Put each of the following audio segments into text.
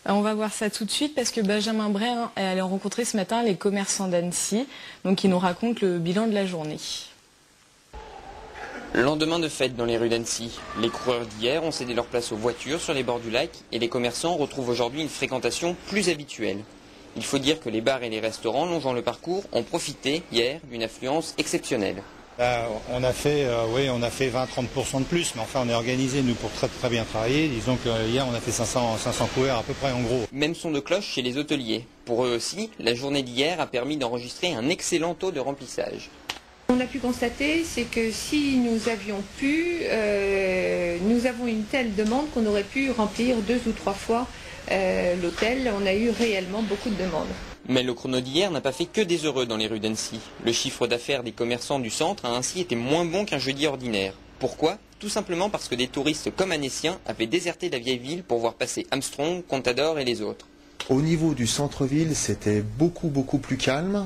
On va voir ça tout de suite parce que Benjamin Bray est allé rencontrer ce matin les commerçants d'Annecy, donc il nous raconte le bilan de la journée. Lendemain de fête dans les rues d'Annecy, les coureurs d'hier ont cédé leur place aux voitures sur les bords du lac et les commerçants retrouvent aujourd'hui une fréquentation plus habituelle. Il faut dire que les bars et les restaurants longeant le parcours ont profité hier d'une affluence exceptionnelle. On a fait 20-30% de plus, mais enfin on est organisé nous pour très bien travailler. Disons que hier on a fait 500 couverts à peu près en gros. Même son de cloche chez les hôteliers. Pour eux aussi, la journée d'hier a permis d'enregistrer un excellent taux de remplissage. On a pu constater, c'est que si nous avions pu, nous avons une telle demande qu'on aurait pu remplir 2 ou 3 fois l'hôtel. On a eu réellement beaucoup de demandes. Mais le chrono d'hier n'a pas fait que des heureux dans les rues d'Annecy. Le chiffre d'affaires des commerçants du centre a ainsi été moins bon qu'un jeudi ordinaire. Pourquoi ? Tout simplement parce que des touristes comme annéciens avaient déserté la vieille ville pour voir passer Armstrong, Contador et les autres. Au niveau du centre-ville, c'était beaucoup plus calme,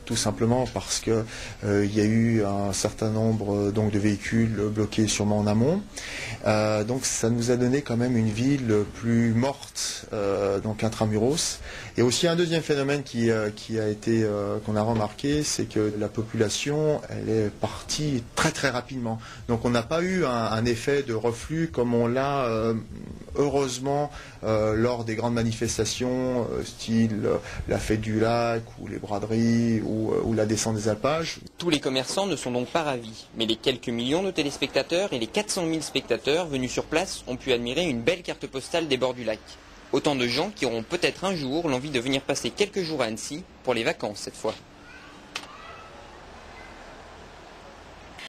tout simplement parce que il y a eu un certain nombre donc de véhicules bloqués sûrement en amont. Donc ça nous a donné quand même une ville plus morte, donc intramuros. Et aussi un deuxième phénomène qu'on a remarqué, c'est que la population elle est partie très rapidement. Donc on n'a pas eu un effet de reflux comme on l'a heureusement lors des grandes manifestations style la fête du lac ou les braderies ou la descente des alpages. Tous les commerçants ne sont donc pas ravis, mais les quelques millions de téléspectateurs et les 400 000 spectateurs venus sur place ont pu admirer une belle carte postale des bords du lac. Autant de gens qui auront peut-être un jour l'envie de venir passer quelques jours à Annecy pour les vacances cette fois.